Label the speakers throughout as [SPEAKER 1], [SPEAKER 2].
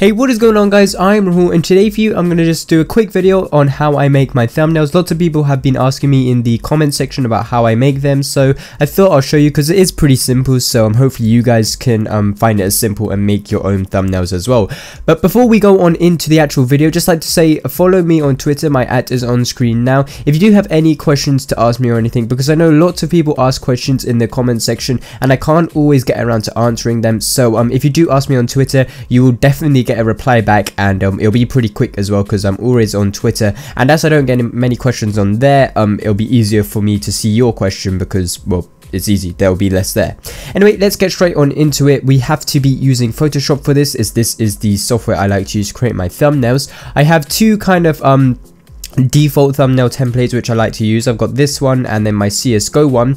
[SPEAKER 1] Hey, what is going on, guys? I'm Rahul, and today for you I'm going to just do a quick video on how I make my thumbnails. Lots of people have been asking me in the comment section about how I make them, so I thought I'll show you because it is pretty simple. So hopefully you guys can find it as simple and make your own thumbnails as well. But before we go on into the actual video, just like to say follow me on Twitter. My @ is on screen now. If you do have any questions to ask me or anything, because I know lots of people ask questions in the comment section and I can't always get around to answering them. So if you do ask me on Twitter, you will definitely get a reply back, and it'll be pretty quick as well because I'm always on Twitter, and as I don't get many questions on there, it'll be easier for me to see your question because, well, it's easy, there'll be less there. Anyway, let's get straight on into it. We have to be using Photoshop for this, as this is the software I like to use to create my thumbnails. I have two kind of default thumbnail templates which I like to use. I've got this one and then my CSGO one.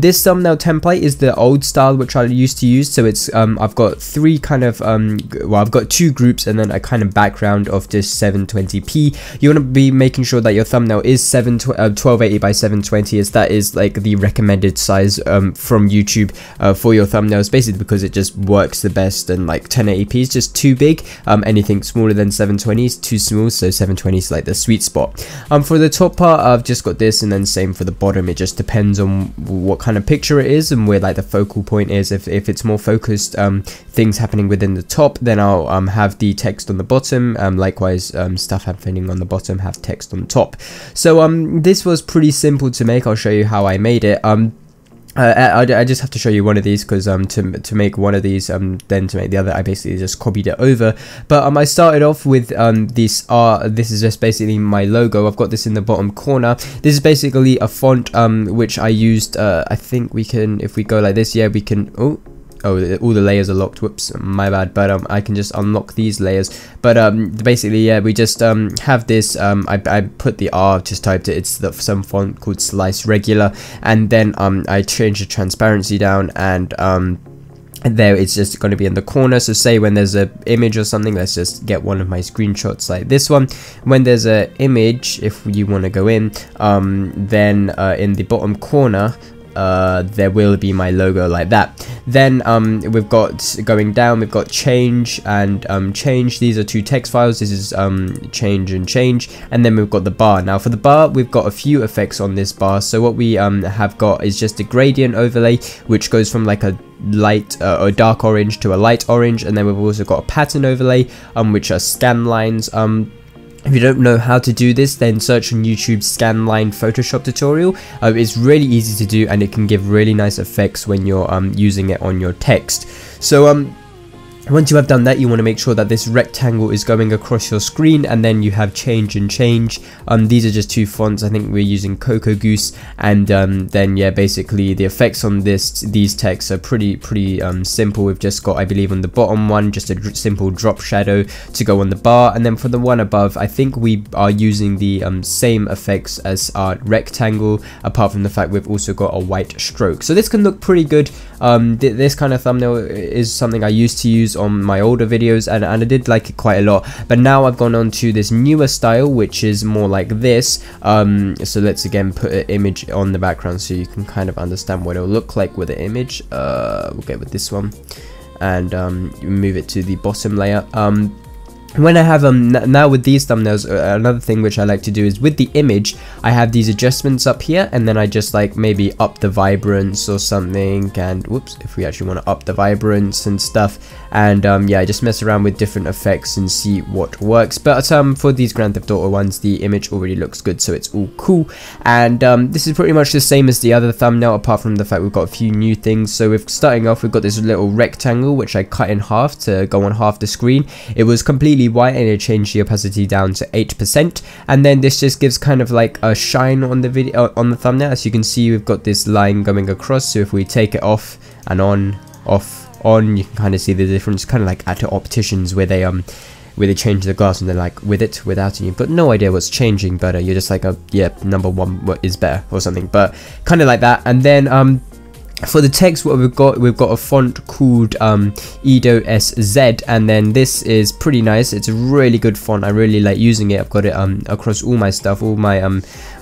[SPEAKER 1] This thumbnail template is the old style which I used to use, so it's I've got three kind of well, I've got two groups and then a kind of background of just 720p. You want to be making sure that your thumbnail is 1280 by 720, as that is like the recommended size from YouTube for your thumbnails, basically because it just works the best, and like 1080p is just too big. Anything smaller than 720 is too small, so 720 is like the sweet spot. For the top part, I've just got this, and then same for the bottom. It just depends on what kind of picture it is and where like the focal point is. If it's more focused things happening within the top, then I'll have the text on the bottom. Likewise, stuff happening on the bottom have text on top. So this was pretty simple to make. I'll show you how I made it. I just have to show you one of these because to make one of these, then to make the other, I basically just copied it over. But I started off with this is just basically my logo. I've got this in the bottom corner. This is basically a font which I used. I think we can, if we go like this, yeah, we can. Oh, all the layers are locked, whoops, my bad. But I can just unlock these layers. But basically, yeah, we just have this. I put the R, just typed it. It's some font called Slice Regular, and then I changed the transparency down, and there it's just going to be in the corner. So say when there's a image or something, let's just get one of my screenshots like this one. When there's a image, if you want to go in, then in the bottom corner, there will be my logo like that. Then we've got, going down, we've got change and change. These are two text files. This is change and change, and then we've got the bar. Now for the bar, we've got a few effects on this bar. So what we have got is just a gradient overlay, which goes from like a light or dark orange to a light orange, and then we've also got a pattern overlay, which are scan lines. If you don't know how to do this, then search on YouTube scanline Photoshop tutorial. It's really easy to do, and it can give really nice effects when you're using it on your text. So once you have done that, you want to make sure that this rectangle is going across your screen, and then you have change and change. These are just two fonts. I think we're using Cocoa Goose, and then yeah, basically the effects on these texts are pretty simple. We've just got, I believe, on the bottom one, just a simple drop shadow to go on the bar, and then for the one above, I think we are using the same effects as our rectangle, apart from the fact we've also got a white stroke. So this can look pretty good. This kind of thumbnail is something I used to use on my older videos, and I did like it quite a lot, but now I've gone on to this newer style, which is more like this. So let's again put an image on the background so you can kind of understand what it'll look like with an image. We'll get with this one, and move it to the bottom layer. When I have now with these thumbnails, another thing which I like to do is with the image, I have these adjustments up here, and then I just like maybe up the vibrance or something, and whoops, if we actually want to up the vibrance and stuff, and yeah, I just mess around with different effects and see what works. But for these Grand Theft Auto ones, the image already looks good, so it's all cool. And this is pretty much the same as the other thumbnail, apart from the fact we've got a few new things. So we're starting off, we've got this little rectangle which I cut in half to go on half the screen. It was completely white, and it changed the opacity down to 8%, and then this just gives kind of like a shine on the video, on the thumbnail. As you can see, we've got this line going across, so if we take it off and on, off, on, you can kind of see the difference, kind of like at opticians where they change the glass and they're like with it, without it, you've got no idea what's changing, but you're just like, yeah, number one is better or something, but kind of like that. And then for the text, what we've got a font called Edo SZ, and then this is pretty nice. It's a really good font. I really like using it. I've got it across all my stuff, all my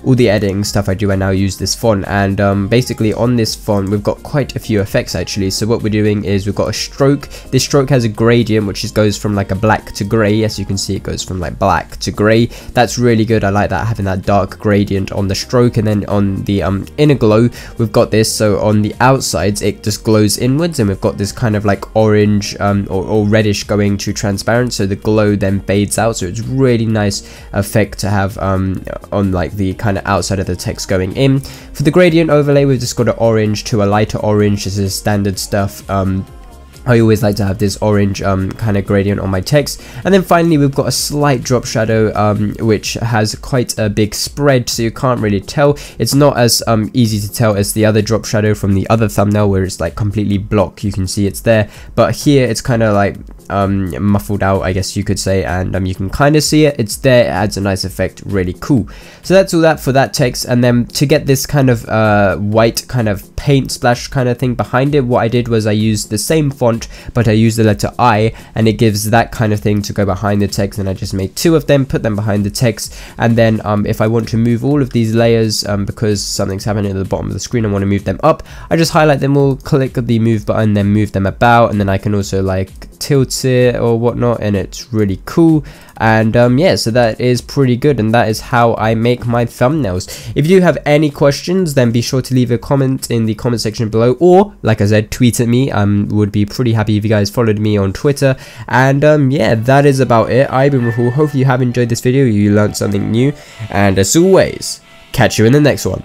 [SPEAKER 1] all the editing stuff I do, I now use this font. And basically on this font we've got quite a few effects actually. So what we're doing is we've got a stroke. This stroke has a gradient which goes from like a black to grey. As you can see, it goes from like black to grey. That's really good. I like that, having that dark gradient on the stroke. And then on the inner glow we've got this, so on the outsides it just glows inwards, and we've got this kind of like orange or reddish going to transparent, so the glow then fades out. So it's really nice effect to have on like the kind of outside of the text going in. For the gradient overlay, we've just got an orange to a lighter orange. This is standard stuff. I always like to have this orange kind of gradient on my text. And then finally we've got a slight drop shadow which has quite a big spread, so you can't really tell. It's not as easy to tell as the other drop shadow from the other thumbnail where it's like completely blocked. You can see it's there, but here it's kind of like muffled out, I guess you could say, and you can kind of see it. It's there, it adds a nice effect, really cool. So that's all that for that text. And then to get this kind of white kind of paint splash kind of thing behind it, what I did was I used the same font, but I used the letter I, and it gives that kind of thing to go behind the text. And I just made 2 of them, put them behind the text. And then if I want to move all of these layers because something's happening at the bottom of the screen, I want to move them up, I just highlight them all, click the move button, then move them about, and then I can also like tilt it or whatnot, and it's really cool. And yeah, so that is pretty good, and that is how I make my thumbnails. If you do have any questions, then be sure to leave a comment in the comment section below, or like I said, tweet at me. Would be pretty happy if you guys followed me on Twitter. And yeah, that is about it. I've been Rahul. Hopefully you have enjoyed this video, you learned something new, and as always, catch you in the next one.